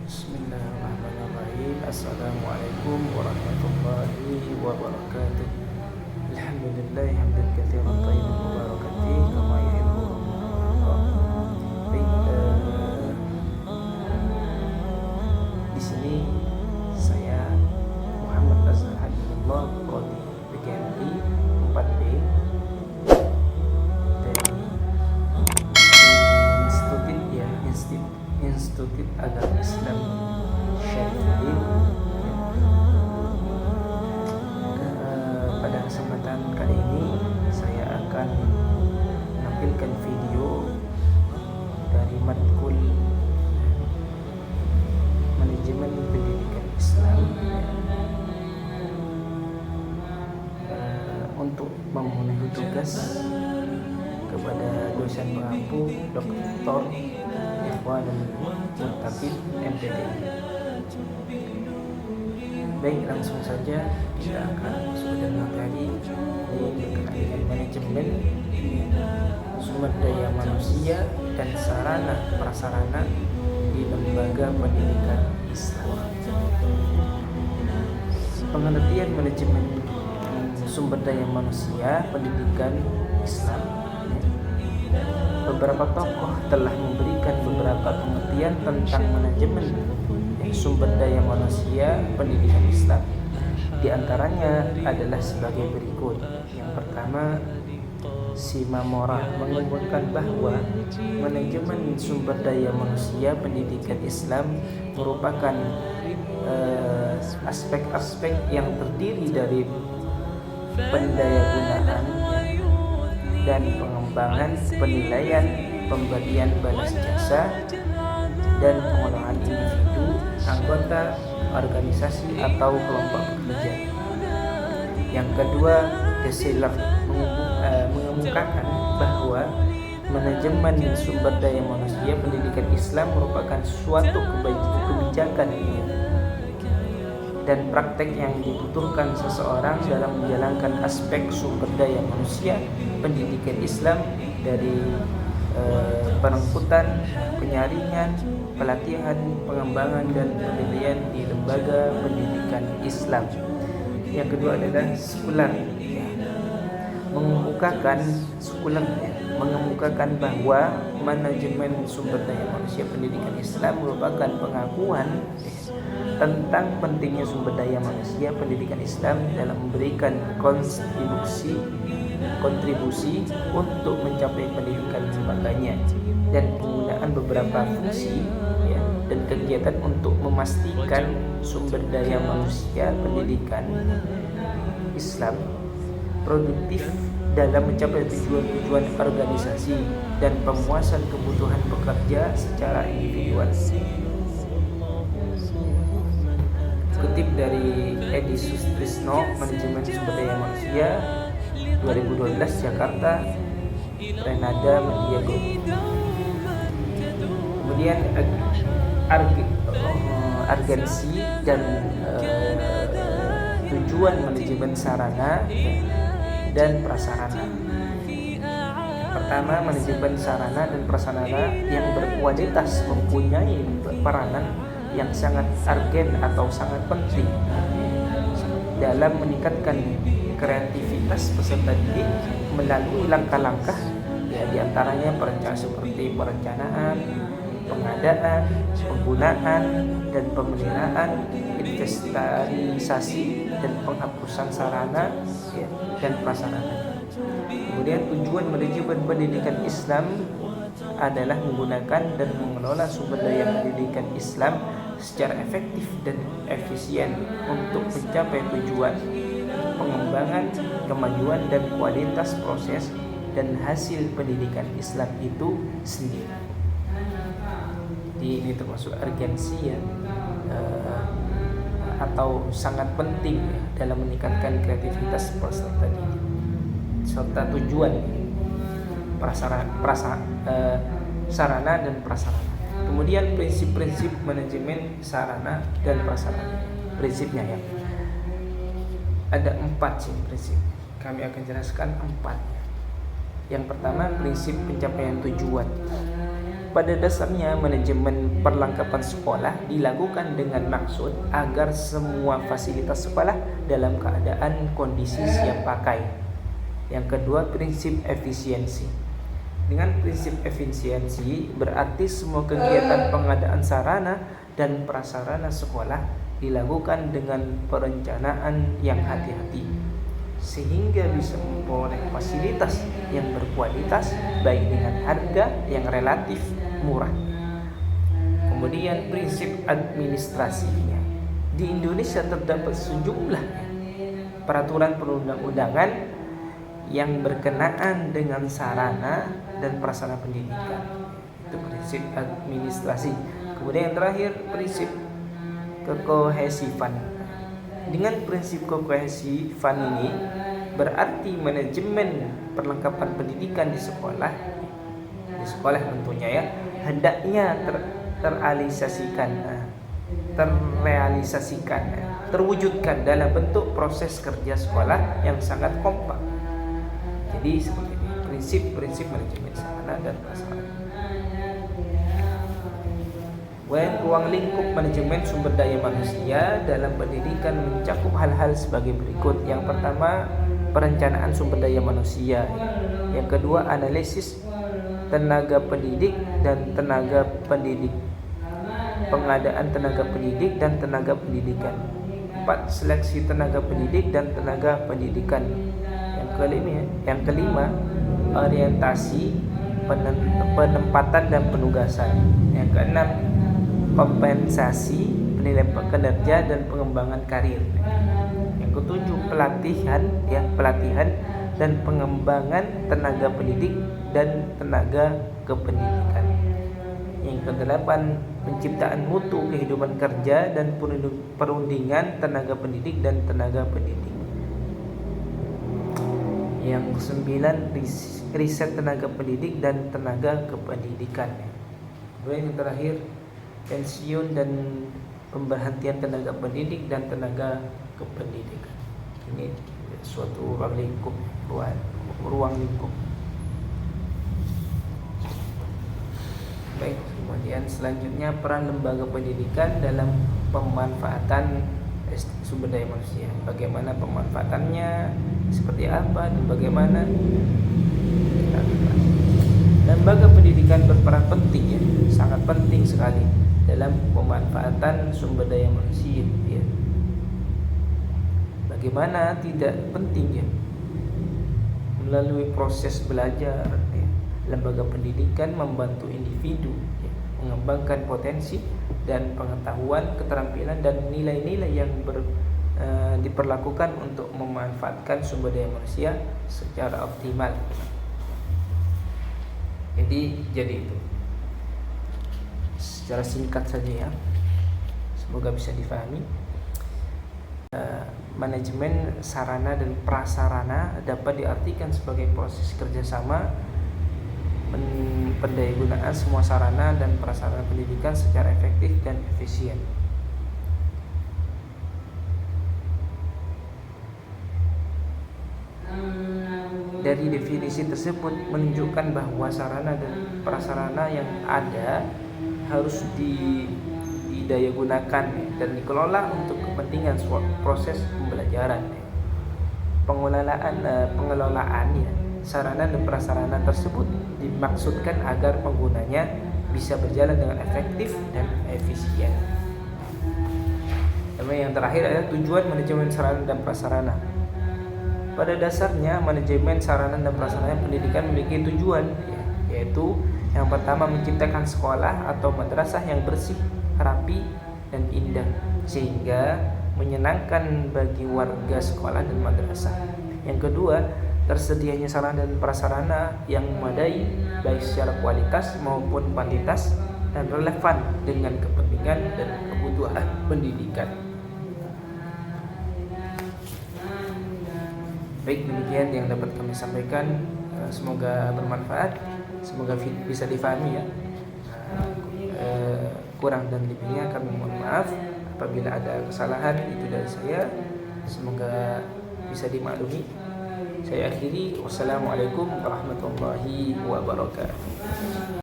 Bismillahirrahmanirrahim. Assalamualaikum warahmatullahi wabarakatuh. Alhamdulillah hamdan katsiran thayyiban mubarakan fihi kama yuhibbu rabbuna. Di sini saya Muhammad Azhar Habibullah Prodi PGMI 4B dari Institut Agama Islam Syarifudin. Pada kesempatan kali ini saya akan menampilkan video dari matkul manajemen pendidikan Islam untuk memenuhi tugas kepada dosen pengampu Dr. Ikhwanul Muttaqin MPD. Baik, langsung saja kita akan masuk ke materi berkenaan dengan manajemen sumber daya manusia dan sarana prasarana di lembaga pendidikan Islam. Pengertian manajemen sumber daya manusia pendidikan Islam. Beberapa tokoh telah memberikan beberapa pengertian tentang manajemen sumber daya manusia pendidikan Islam. Di antaranya adalah sebagai berikut. Yang pertama, Simamora mengungkapkan bahwa manajemen sumber daya manusia pendidikan Islam merupakan aspek-aspek yang terdiri dari pendayagunaan dan pengembangan, penilaian, pemberian balas jasa, dan pengelolaan individu, anggota organisasi atau kelompok kerja. Yang kedua, Kessler mengemukakan bahwa manajemen sumber daya manusia pendidikan Islam merupakan suatu kebijakan dan praktek yang dibutuhkan seseorang dalam menjalankan aspek sumber daya manusia pendidikan Islam dari penangkutan, penyaringan, pelatihan, pengembangan, dan penilaian di lembaga pendidikan Islam. Yang kedua adalah Sekular mengemukakan bahwa manajemen sumber daya manusia pendidikan Islam merupakan pengakuan tentang pentingnya sumber daya manusia pendidikan Islam dalam memberikan kontribusi untuk mencapai pendidikan lembaganya dan penggunaan beberapa fungsi dan kegiatan untuk memastikan sumber daya manusia pendidikan Islam produktif dalam mencapai tujuan-tujuan organisasi dan pemuasan kebutuhan pekerja secara individual. Kutip dari Edi Sustrisno, Manajemen Sumber Daya Manusia 2012, Jakarta, Renada Media Group. Kemudian urgensi dan tujuan manajemen sarana dan prasarana. Pertama, manajemen sarana dan prasarana yang berkualitas mempunyai peranan yang sangat urgen atau sangat penting dalam meningkatkan kreativitas peserta didik melalui langkah-langkah diantaranya seperti perencanaan, pengadaan, penggunaan, dan pemeliharaan, inventarisasi, dan penghapusan sarana dan prasarana. Kemudian tujuan manajemen pendidikan Islam adalah menggunakan dan mengelola sumber daya pendidikan Islam secara efektif dan efisien untuk mencapai tujuan pengembangan, kemajuan, dan kualitas proses dan hasil pendidikan Islam itu sendiri. Ini termasuk urgensi atau sangat penting dalam meningkatkan kreativitas peserta didik serta tujuan sarana dan prasarana. Kemudian prinsip-prinsip manajemen sarana dan prasarana. Prinsipnya ada 4 prinsip. Kami akan jelaskan 4. Yang pertama, prinsip pencapaian tujuan. Pada dasarnya manajemen perlengkapan sekolah dilakukan dengan maksud agar semua fasilitas sekolah dalam keadaan kondisi siap pakai. Yang kedua, prinsip efisiensi. Dengan prinsip efisiensi berarti semua kegiatan pengadaan sarana dan prasarana sekolah dilakukan dengan perencanaan yang hati-hati sehingga bisa memperoleh fasilitas yang berkualitas baik dengan harga yang relatif murah. Kemudian prinsip administrasinya. Di Indonesia terdapat sejumlah peraturan perundang-undangan yang berkenaan dengan sarana dan prasarana pendidikan. Itu prinsip administrasi. Kemudian yang terakhir prinsip kekohesifan. Dengan prinsip kekohesifan ini berarti manajemen perlengkapan pendidikan di sekolah tentunya ya hendaknya terwujudkan dalam bentuk proses kerja sekolah yang sangat kompak. Jadi seperti ini prinsip-prinsip manajemen sarana dan prasarana. Ruang lingkup manajemen sumber daya manusia dalam pendidikan mencakup hal-hal sebagai berikut. Yang pertama, perencanaan sumber daya manusia. Yang kedua, analisis tenaga pendidik dan tenaga pendidik. Pengadaan tenaga pendidik dan tenaga pendidikan. 4. Seleksi tenaga pendidik dan tenaga pendidikan. Yang kelima, orientasi, penempatan dan penugasan. Yang keenam, kompensasi, penilaian kinerja dan pengembangan karir. Yang ketujuh, pelatihan dan pengembangan tenaga pendidik dan tenaga kependidikan. Yang kedelapan, penciptaan mutu kehidupan kerja dan perundingan tenaga pendidik dan tenaga pendidik. Yang kesembilan, riset tenaga pendidik dan tenaga kependidikan. Kemudian yang terakhir, pensiun dan pemberhentian tenaga pendidik dan tenaga kependidikan. Ini suatu ruang lingkup. Baik, kemudian selanjutnya peran lembaga pendidikan dalam pemanfaatan sumber daya manusia. Bagaimana pemanfaatannya, seperti apa dan bagaimana. Lembaga pendidikan berperan penting ya, sangat penting sekali dalam pemanfaatan sumber daya manusia ya. Bagaimana tidak penting ya, melalui proses belajar ya, lembaga pendidikan membantu individu ya, mengembangkan potensi dan pengetahuan, keterampilan dan nilai-nilai yang diperlakukan untuk memanfaatkan sumber daya manusia secara optimal. Jadi itu secara singkat saja ya, semoga bisa difahami. Manajemen sarana dan prasarana dapat diartikan sebagai proses kerjasama pendayagunaan semua sarana dan prasarana pendidikan secara efektif dan efisien. Dari definisi tersebut menunjukkan bahwa sarana dan prasarana yang ada harus didayagunakan dan dikelola untuk kepentingan proses pembelajaran. Pengelolaan ya, sarana dan prasarana tersebut dimaksudkan agar penggunanya bisa berjalan dengan efektif dan efisien. Yang terakhir adalah tujuan manajemen sarana dan prasarana. Pada dasarnya manajemen sarana dan prasarana pendidikan memiliki tujuan yaitu yang pertama menciptakan sekolah atau madrasah yang bersih, rapi dan indah sehingga menyenangkan bagi warga sekolah dan madrasah. Yang kedua, tersedianya sarana dan prasarana yang memadai baik secara kualitas maupun kuantitas dan relevan dengan kepentingan dan kebutuhan pendidikan. Baik, demikian yang dapat kami sampaikan. Semoga bermanfaat, semoga bisa difahami ya. Kurang dan lebihnya kami mohon maaf. Apabila ada kesalahan itu dari saya, semoga bisa dimaklumi. Saya akhiri, wassalamualaikum warahmatullahi wabarakatuh.